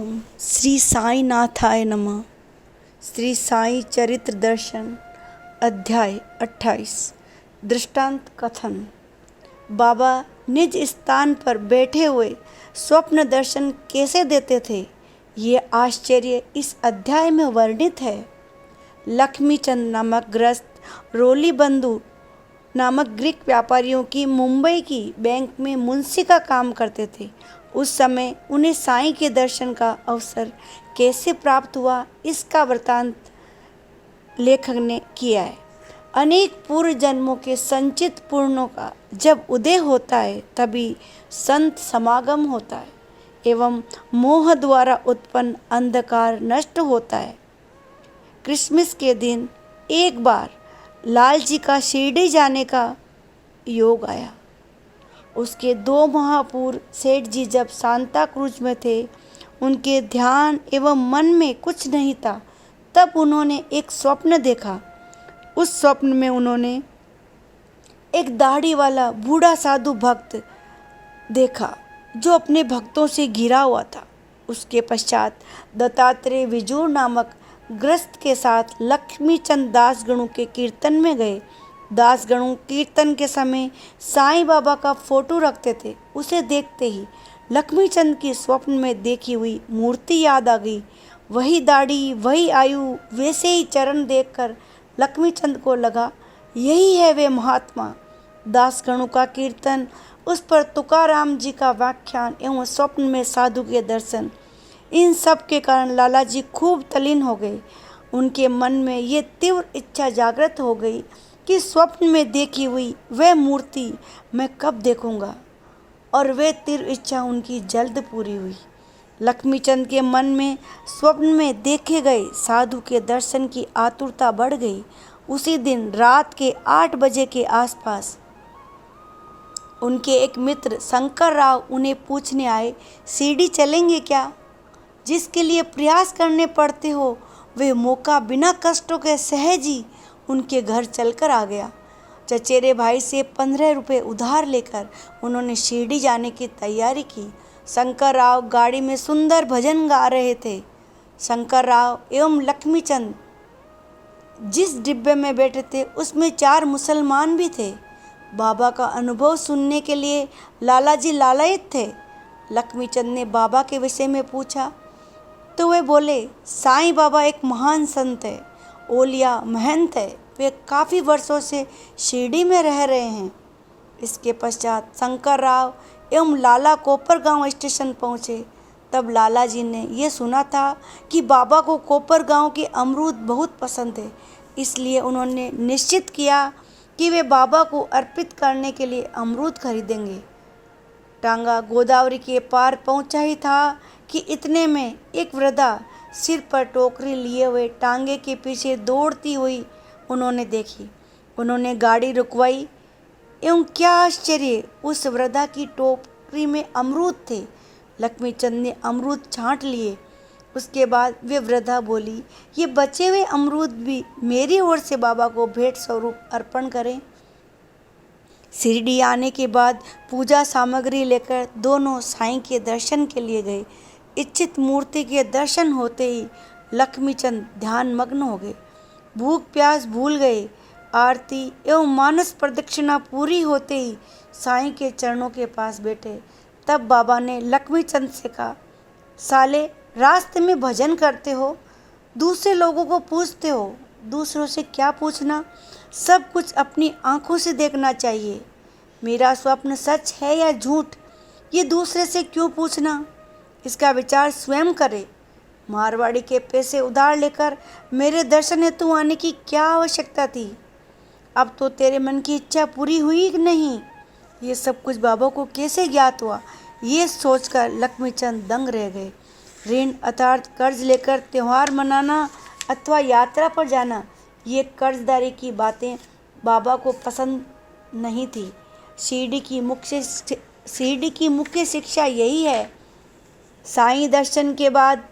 ओम श्री साई नाथाय नमः। श्री साई चरित्र दर्शन अध्याय 28। दृष्टांत कथन। बाबा निज स्थान पर बैठे हुए स्वप्न दर्शन कैसे देते थे, ये आश्चर्य इस अध्याय में वर्णित है। लक्ष्मीचंद नामक ग्रस्त रोली बंधु नामक ग्रीक व्यापारियों की मुंबई की बैंक में मुंशी का काम करते थे। उस समय उन्हें साईं के दर्शन का अवसर कैसे प्राप्त हुआ, इसका वृतांत लेखक ने किया है। अनेक पूर्व जन्मों के संचित पुण्यों का जब उदय होता है तभी संत समागम होता है एवं मोह द्वारा उत्पन्न अंधकार नष्ट होता है। क्रिसमस के दिन एक बार लाल जी का शिरडी जाने का योग आया। उसके 2 माह पूर्व सेठ जी जब सांता क्रूज में थे, उनके ध्यान एवं मन में कुछ नहीं था, तब उन्होंने एक स्वप्न देखा। उस स्वप्न में उन्होंने एक दाढ़ी वाला बूढ़ा साधु भक्त देखा जो अपने भक्तों से घिरा हुआ था। उसके पश्चात दत्तात्रेय विजूर नामक ग्रस्त के साथ लक्ष्मीचंद दासगणु के कीर्तन में गए। दासगणु कीर्तन के समय साईं बाबा का फोटो रखते थे। उसे देखते ही लक्ष्मीचंद की स्वप्न में देखी हुई मूर्ति याद आ गई। वही दाढ़ी, वही आयु, वैसे ही चरण देखकर लक्ष्मीचंद को लगा यही है वे महात्मा। दासगणु का कीर्तन, उस पर तुकाराम जी का व्याख्यान एवं स्वप्न में साधु के दर्शन, इन सब के कारण लाला जी खूब तल्लीन हो गए। उनके मन में ये तीव्र इच्छा जागृत हो गई कि स्वप्न में देखी हुई वह मूर्ति मैं कब देखूंगा, और वह तीव्र इच्छा उनकी जल्द पूरी हुई। लक्ष्मीचंद के मन में स्वप्न में देखे गए साधु के दर्शन की आतुरता बढ़ गई। उसी दिन रात के 8 बजे के आसपास उनके एक मित्र शंकर राव उन्हें पूछने आए, शिरडी चलेंगे क्या? जिसके लिए प्रयास करने पड़ते हो वे मौका बिना कष्टों के सहज ही उनके घर चलकर आ गया। चचेरे भाई से 15 रुपये उधार लेकर उन्होंने शिरडी जाने की तैयारी की। शंकर राव गाड़ी में सुंदर भजन गा रहे थे। शंकर राव एवं लक्ष्मीचंद जिस डिब्बे में बैठे थे उसमें 4 मुसलमान भी थे। बाबा का अनुभव सुनने के लिए लाला जी लालायित थे। लक्ष्मीचंद ने बाबा के विषय में पूछा तो वे बोले, साईं बाबा एक महान संत है, ओलिया महंत है, वे काफ़ी वर्षों से शिरडी में रह रहे हैं। इसके पश्चात शंकर राव एवं लाला कोपरगांव स्टेशन पहुँचे। तब लाला जी ने यह सुना था कि बाबा को कोपरगांव के अमरूद बहुत पसंद है, इसलिए उन्होंने निश्चित किया कि वे बाबा को अर्पित करने के लिए अमरूद खरीदेंगे। टांगा गोदावरी के पार पहुंचा ही था कि इतने में एक वृद्धा सिर पर टोकरी लिए हुए टांगे के पीछे दौड़ती हुई उन्होंने देखी। उन्होंने गाड़ी रुकवाई एवं क्या आश्चर्य, उस वृद्धा की टोकरी में अमरूद थे। लक्ष्मीचंद ने अमरूद छांट लिए। उसके बाद वे वृद्धा बोली, ये बचे हुए अमरूद भी मेरी ओर से बाबा को भेंट स्वरूप अर्पण करें। शिरडी आने के बाद पूजा सामग्री लेकर दोनों साईं के दर्शन के लिए गए। इच्छित मूर्ति के दर्शन होते ही लक्ष्मीचंद ध्यान मग्न हो गए, भूख प्यास भूल गए। आरती एवं मानस प्रदक्षिणा पूरी होते ही साईं के चरणों के पास बैठे। तब बाबा ने लक्ष्मीचंद से कहा, साले रास्ते में भजन करते हो, दूसरे लोगों को पूछते हो, दूसरों से क्या पूछना, सब कुछ अपनी आंखों से देखना चाहिए। मेरा स्वप्न सच है या झूठ, ये दूसरे से क्यों पूछना, इसका विचार स्वयं करे। मारवाड़ी के पैसे उधार लेकर मेरे दर्शन हेतु आने की क्या आवश्यकता थी? अब तो तेरे मन की इच्छा पूरी हुई कि नहीं? ये सब कुछ बाबा को कैसे ज्ञात हुआ, ये सोचकर लक्ष्मीचंद दंग रह गए। ऋण अर्थात कर्ज लेकर त्यौहार मनाना अथवा यात्रा पर जाना, ये कर्जदारी की बातें बाबा को पसंद नहीं थी। शिरडी की मुख्य शिक्षा यही है। साईं दर्शन के बाद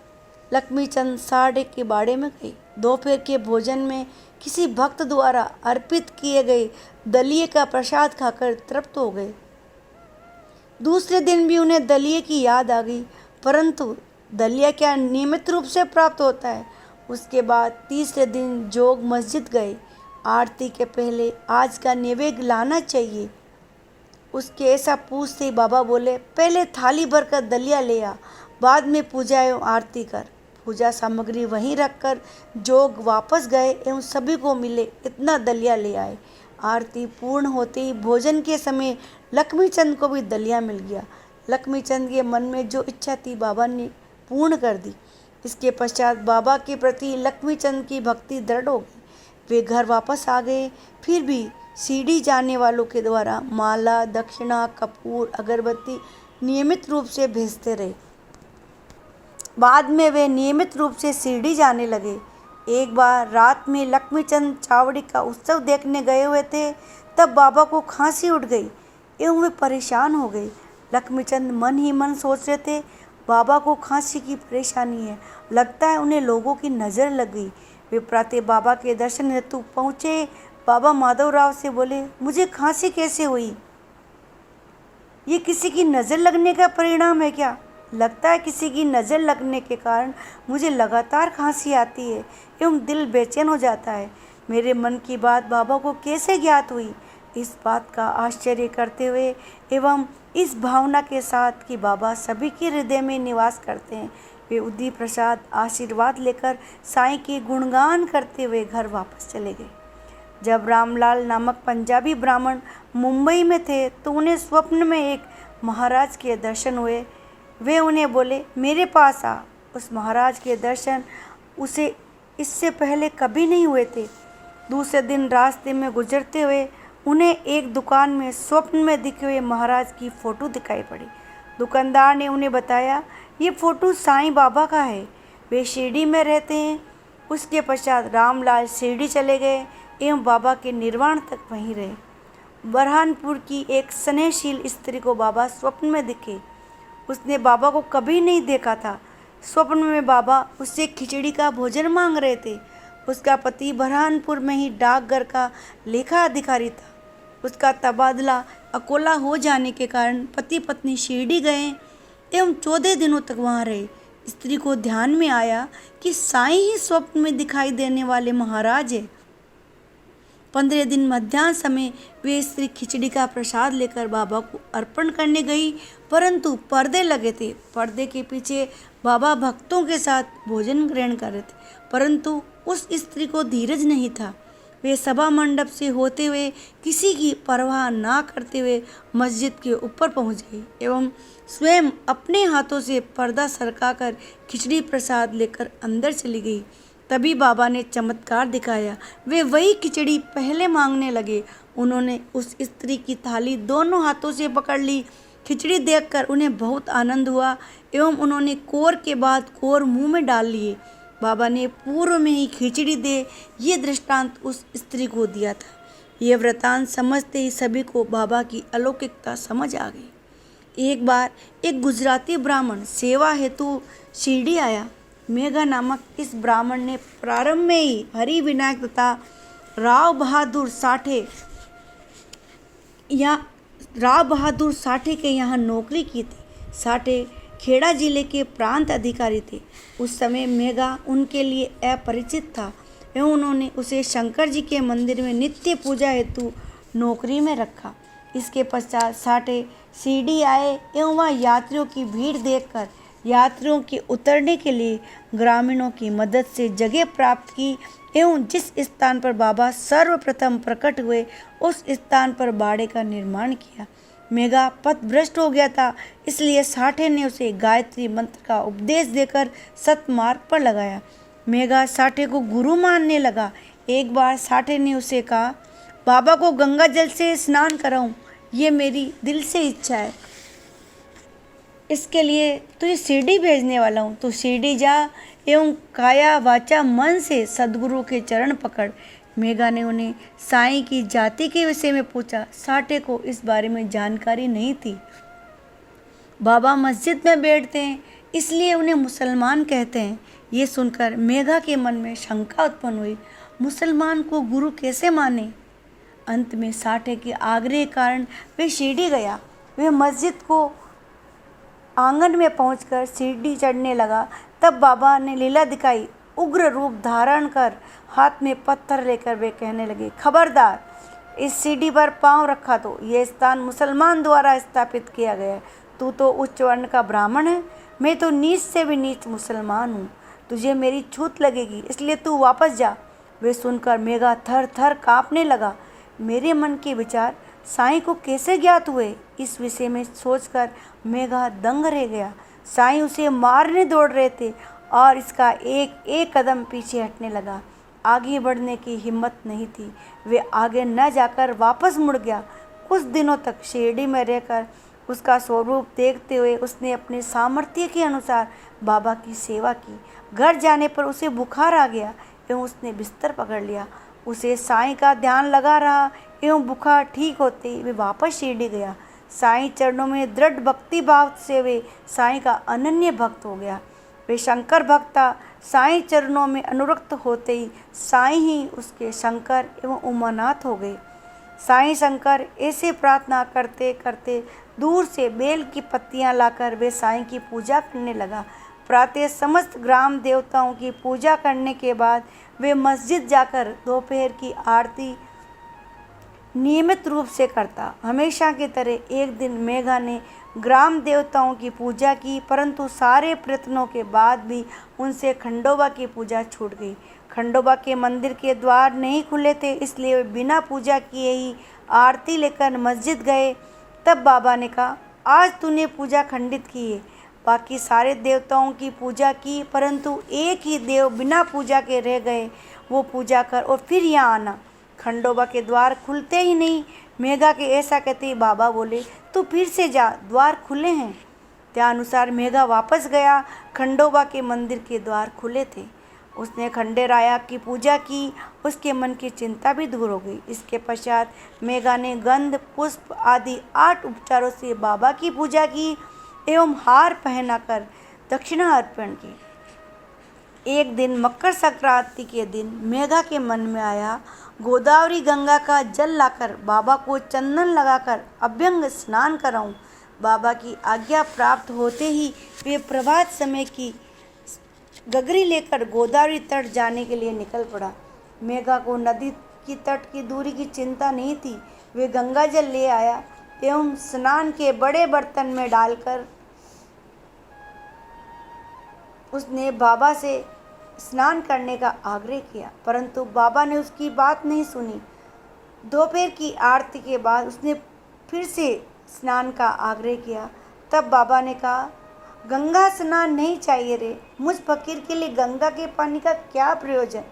लक्ष्मीचंद साढ़े के बाड़े में गई। दोपहर के भोजन में किसी भक्त द्वारा अर्पित किए गए दलिये का प्रसाद खाकर तृप्त हो गए। दूसरे दिन भी उन्हें दलिये की याद आ गई, परंतु दलिया क्या नियमित रूप से प्राप्त होता है। उसके बाद तीसरे दिन जोग मस्जिद गए। आरती के पहले आज का नैवेद्य लाना चाहिए। उसके ऐसा पूछते ही बाबा बोले, पहले थाली भरकर दलिया ले आ, बाद में पूजा एवं आरती कर। पूजा सामग्री वहीं रखकर जोग वापस गए एवं सभी को मिले इतना दलिया ले आए। आरती पूर्ण होते ही भोजन के समय लक्ष्मीचंद को भी दलिया मिल गया। लक्ष्मीचंद के मन में जो इच्छा थी बाबा ने पूर्ण कर दी। इसके पश्चात बाबा के प्रति लक्ष्मीचंद की भक्ति दृढ़ हो गई। वे घर वापस आ गए। फिर भी सीढ़ी जाने वालों के द्वारा माला, दक्षिणा, कपूर, अगरबत्ती नियमित रूप से भेजते रहे। बाद में वे नियमित रूप से सीढ़ी जाने लगे। एक बार रात में लक्ष्मीचंद चावड़ी का उत्सव देखने गए हुए थे, तब बाबा को खांसी उठ गई एवं वे परेशान हो गए। लक्ष्मीचंद मन ही मन सोच रहे थे, बाबा को खांसी की परेशानी है, लगता है उन्हें लोगों की नज़र लग गई। वे प्रातः बाबा के दर्शन हेतु पहुँचे। बाबा माधवराव से बोले, मुझे खांसी कैसे हुई? ये किसी की नज़र लगने का परिणाम है क्या? लगता है किसी की नज़र लगने के कारण मुझे लगातार खांसी आती है एवं दिल बेचैन हो जाता है। मेरे मन की बात बाबा को कैसे ज्ञात हुई? इस बात का आश्चर्य करते हुए एवं इस भावना के साथ कि बाबा सभी के हृदय में निवास करते हैं, वे उदी प्रसाद आशीर्वाद लेकर साईं के गुणगान करते हुए घर वापस चले गए। जब रामलाल नामक पंजाबी ब्राह्मण मुंबई में थे तो उन्हें स्वप्न में एक महाराज के दर्शन हुए। वे उन्हें बोले, मेरे पास आ। उस महाराज के दर्शन उसे इससे पहले कभी नहीं हुए थे। दूसरे दिन रास्ते में गुजरते हुए उन्हें एक दुकान में स्वप्न में दिखे हुए महाराज की फ़ोटो दिखाई पड़ी। दुकानदार ने उन्हें बताया, ये फ़ोटो साईं बाबा का है, वे शिरडी में रहते हैं। उसके पश्चात रामलाल शिरडी चले गए एवं बाबा के निर्वाण तक वहीं रहे। बरहानपुर की एक स्नेहशील स्त्री को बाबा स्वप्न में दिखे। उसने बाबा को कभी नहीं देखा था। स्वप्न में बाबा उससे खिचड़ी का भोजन मांग रहे थे। उसका पति बरहानपुर में ही डाकघर का लेखा अधिकारी था। उसका तबादला अकोला हो जाने के कारण पति पत्नी शिरडी गए एवं 14 दिनों तक वहाँ रहे। स्त्री को ध्यान में आया कि साईं ही स्वप्न में दिखाई देने वाले महाराज है। 15 दिन मध्याह्न समय वे स्त्री खिचड़ी का प्रसाद लेकर बाबा को अर्पण करने गई, परंतु पर्दे लगे थे। पर्दे के पीछे बाबा भक्तों के साथ भोजन ग्रहण कर रहे थे, परंतु उस स्त्री को धीरज नहीं था। वे सभा मंडप से होते हुए किसी की परवाह ना करते हुए मस्जिद के ऊपर पहुंच गई एवं स्वयं अपने हाथों से पर्दा सरकाकर खिचड़ी प्रसाद लेकर अंदर चली गई। तभी बाबा ने चमत्कार दिखाया। वे वही खिचड़ी पहले मांगने लगे। उन्होंने उस स्त्री की थाली दोनों हाथों से पकड़ ली। खिचड़ी देखकर उन्हें बहुत आनंद हुआ एवं उन्होंने कोर के बाद कोर मुंह में डाल लिए। बाबा ने पूर्व में ही खिचड़ी दे ये दृष्टांत उस स्त्री को दिया था। ये वृतांत समझते ही सभी को बाबा की अलौकिकता समझ आ गई। एक बार एक गुजराती ब्राह्मण सेवा हेतु शिरडी आया। मेघा नामक इस ब्राह्मण ने प्रारंभ में ही हरि विनायक तथा राव बहादुर साठे के यहाँ नौकरी की थी। साठे खेड़ा जिले के प्रांत अधिकारी थे। उस समय मेघा उनके लिए अपरिचित था एवं उन्होंने उसे शंकर जी के मंदिर में नित्य पूजा हेतु नौकरी में रखा। इसके पश्चात साठे शिरडी आए एवं वहाँ यात्रियों की भीड़ देखकर यात्रियों के उतरने के लिए ग्रामीणों की मदद से जगह प्राप्त की एवं जिस स्थान पर बाबा सर्वप्रथम प्रकट हुए उस स्थान पर बाड़े का निर्माण किया। मेघा पथभ्रष्ट हो गया था, इसलिए साठे ने उसे गायत्री मंत्र का उपदेश देकर सतमार्ग पर लगाया। मेघा साठे को गुरु मानने लगा। एक बार साठे ने उसे कहा, बाबा को गंगा जल से स्नान कराऊं, ये मेरी दिल से इच्छा है। इसके लिए तुझे शिरडी भेजने वाला हूँ। तो शिरडी जा एवं काया वाचा मन से सद्गुरु के चरण पकड़। मेघा ने उन्हें साईं की जाति के विषय में पूछा। साठे को इस बारे में जानकारी नहीं थी। बाबा मस्जिद में बैठते हैं इसलिए उन्हें मुसलमान कहते हैं। ये सुनकर मेघा के मन में शंका उत्पन्न हुई, मुसलमान को गुरु कैसे माने। अंत में साठे के आग्रह के कारण वे शिरडी गया। वे मस्जिद को आंगन में पहुंचकर सीढ़ी चढ़ने लगा, तब बाबा ने लीला दिखाई। उग्र रूप धारण कर हाथ में पत्थर लेकर वे कहने लगे, खबरदार, इस सीढ़ी पर पांव रखा तो यह स्थान मुसलमान द्वारा स्थापित किया गया है। तू तो उच्च वर्ण का ब्राह्मण है, मैं तो नीच से भी नीच मुसलमान हूँ। तुझे मेरी छूत लगेगी, इसलिए तू वापस जा। वे सुनकर मेघा थर थर काँपने लगा। मेरे मन के विचार साईं को कैसे ज्ञात हुए, इस विषय में सोचकर मेघा दंग रह गया। साईं उसे मारने दौड़ रहे थे और इसका एक एक कदम पीछे हटने लगा। आगे बढ़ने की हिम्मत नहीं थी। वे आगे न जाकर वापस मुड़ गया। कुछ दिनों तक शिरडी में रहकर उसका स्वरूप देखते हुए उसने अपने सामर्थ्य के अनुसार बाबा की सेवा की। घर जाने पर उसे बुखार आ गया एवं उसने बिस्तर पकड़ लिया। उसे साईं का ध्यान लगा रहा एवं बुखार ठीक होते ही वे वापस शिरडी गया। साईं चरणों में दृढ़ भक्ति भाव से वे साईं का अनन्य भक्त हो गया। वे शंकर भक्त था। साईं चरणों में अनुरक्त होते ही साईं ही उसके शंकर एवं उमानाथ हो गए। साईं शंकर ऐसे प्रार्थना करते करते दूर से बेल की पत्तियां लाकर वे साईं की पूजा करने लगा। प्रातः समस्त ग्राम देवताओं की पूजा करने के बाद वे मस्जिद जाकर दोपहर की आरती नियमित रूप से करता। हमेशा की तरह एक दिन मेघा ने ग्राम देवताओं की पूजा की, परंतु सारे प्रयत्नों के बाद भी उनसे खंडोबा की पूजा छूट गई। खंडोबा के मंदिर के द्वार नहीं खुले थे, इसलिए वे बिना पूजा किए ही आरती लेकर मस्जिद गए। तब बाबा ने कहा, आज तूने पूजा खंडित की है। बाकी सारे देवताओं की पूजा की, परंतु एक ही देव बिना पूजा के रह गए। वो पूजा कर और फिर यहाँ आना। खंडोबा के द्वार खुलते ही नहीं। मेघा के ऐसा कहते ही बाबा बोले, तू फिर से जा, द्वार खुले हैं। त्यानुसार मेघा वापस गया। खंडोबा के मंदिर के द्वार खुले थे। उसने खंडेराया की पूजा की। उसके मन की चिंता भी दूर हो गई। इसके पश्चात मेघा ने गंध, पुष्प आदि 8 उपचारों से बाबा की पूजा की एवं हार पहनाकर दक्षिणा अर्पण की। एक दिन मकर संक्रांति के दिन मेघा के मन में आया, गोदावरी गंगा का जल लाकर बाबा को चंदन लगाकर अभ्यंग स्नान कराऊं। बाबा की आज्ञा प्राप्त होते ही वे प्रभात समय की गगरी लेकर गोदावरी तट जाने के लिए निकल पड़ा। मेघा को नदी की तट की दूरी की चिंता नहीं थी। वे गंगा जल ले आया एवं स्नान के बड़े बर्तन में डालकर उसने बाबा से स्नान करने का आग्रह किया, परंतु बाबा ने उसकी बात नहीं सुनी। दोपहर की आरती के बाद उसने फिर से स्नान का आग्रह किया। तब बाबा ने कहा, गंगा स्नान नहीं चाहिए रे, मुझ फकीर के लिए गंगा के पानी का क्या प्रयोजन।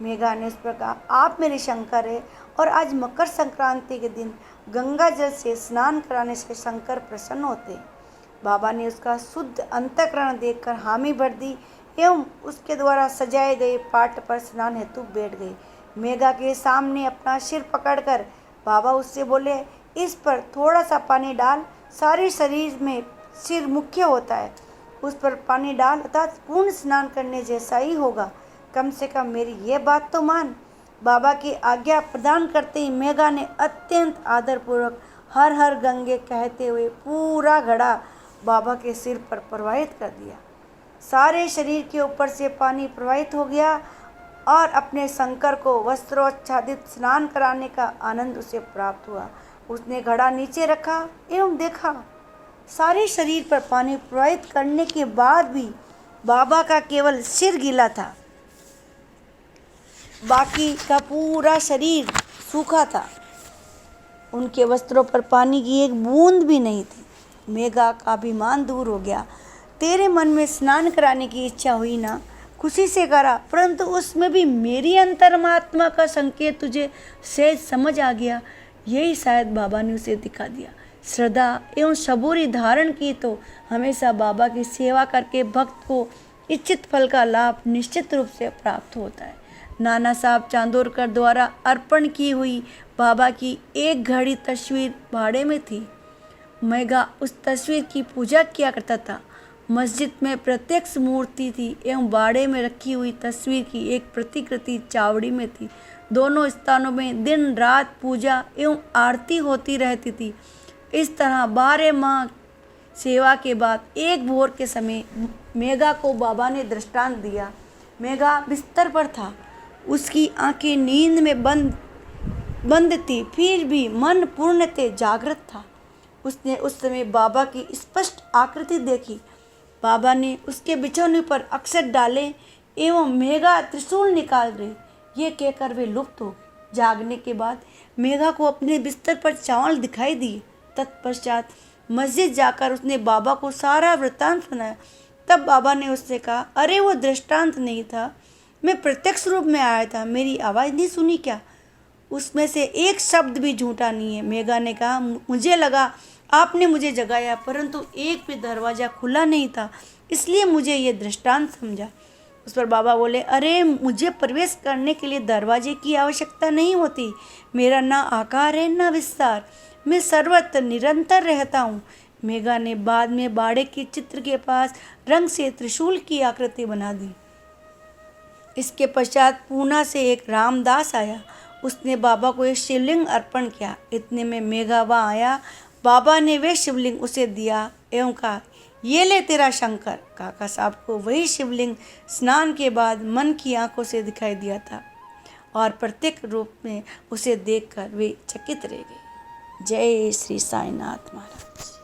मेघा ने उस पर कहा, आप मेरे शंकर है और आज मकर संक्रांति के दिन गंगा जल से स्नान कराने से शंकर प्रसन्न होते हैं। बाबा ने उसका शुद्ध अंतःकरण देखकर हामी भर दी एवं उसके द्वारा सजाए गए पाट पर स्नान हेतु बैठ गए। मेघा के सामने अपना सिर पकड़कर बाबा उससे बोले, इस पर थोड़ा सा पानी डाल, सारे शरीर में सिर मुख्य होता है, उस पर पानी डाल, अर्थात पूर्ण स्नान करने जैसा ही होगा। कम से कम मेरी ये बात तो मान। बाबा की आज्ञा प्रदान करते ही मेघा ने अत्यंत आदरपूर्वक हर हर गंगे कहते हुए पूरा घड़ा बाबा के सिर पर प्रवाहित कर दिया। सारे शरीर के ऊपर से पानी प्रवाहित हो गया और अपने शंकर को वस्त्रोच्छादित स्नान कराने का आनंद उसे प्राप्त हुआ। उसने घड़ा नीचे रखा एवं देखा, सारे शरीर पर पानी प्रवाहित करने के बाद भी बाबा का केवल सिर गीला था, बाकी का पूरा शरीर सूखा था। उनके वस्त्रों पर पानी की एक बूंद भी नहीं थी। मेघा का अभिमान दूर हो गया। तेरे मन में स्नान कराने की इच्छा हुई ना, खुशी से करा, परंतु उसमें भी मेरी अंतर्मात्मा का संकेत तुझे सहज समझ आ गया। यही शायद बाबा ने उसे दिखा दिया। श्रद्धा एवं सबूरी धारण की तो हमेशा बाबा की सेवा करके भक्त को इच्छित फल का लाभ निश्चित रूप से प्राप्त होता है। नाना साहब चांदोरकर द्वारा अर्पण की हुई बाबा की एक घड़ी तस्वीर भाड़े में थी। मेघा उस तस्वीर की पूजा किया करता था। मस्जिद में प्रत्यक्ष मूर्ति थी एवं बाड़े में रखी हुई तस्वीर की एक प्रतिकृति चावड़ी में थी। दोनों स्थानों में दिन रात पूजा एवं आरती होती रहती थी। इस तरह 12 माह सेवा के बाद एक भोर के समय मेघा को बाबा ने दृष्टांत दिया। मेघा बिस्तर पर था, उसकी आंखें नींद में बंद थी, फिर भी मन पूर्णतः जागृत था। उसने उस समय बाबा की स्पष्ट आकृति देखी। बाबा ने उसके बिछौने पर अक्षर डाले एवं मेघा त्रिशूल निकाल रही, ये कहकर वे लुप्त हो। जागने के बाद मेघा को अपने बिस्तर पर चावल दिखाई दिए। तत्पश्चात मस्जिद जाकर उसने बाबा को सारा वृत्तांत सुनाया। तब बाबा ने उससे कहा, अरे वो दृष्टांत नहीं था, मैं प्रत्यक्ष रूप में आया था, मेरी आवाज़ नहीं सुनी क्या? उसमें से एक शब्द भी झूठा नहीं है। मेघा ने कहा, मुझे लगा आपने मुझे जगाया, परंतु एक भी दरवाज़ा खुला नहीं था, इसलिए मुझे ये दृष्टांत समझा। उस पर बाबा बोले, अरे मुझे प्रवेश करने के लिए दरवाजे की आवश्यकता नहीं होती। मेरा ना आकार है ना विस्तार, मैं सर्वत्र निरंतर रहता हूँ। मेघा ने बाद में बाड़े के चित्र के पास रंग से त्रिशूल की आकृति बना दी। इसके पश्चात पूना से एक रामदास आया, उसने बाबा को एक शिवलिंग अर्पण किया। इतने में मेघा वहाँ आया। बाबा ने वे शिवलिंग उसे दिया एवं कहा, ये ले तेरा शंकर। काका साहब को वही शिवलिंग स्नान के बाद मन की आंखों से दिखाई दिया था और प्रत्येक रूप में उसे देखकर वे चकित रह गए। जय श्री साईनाथ महाराज।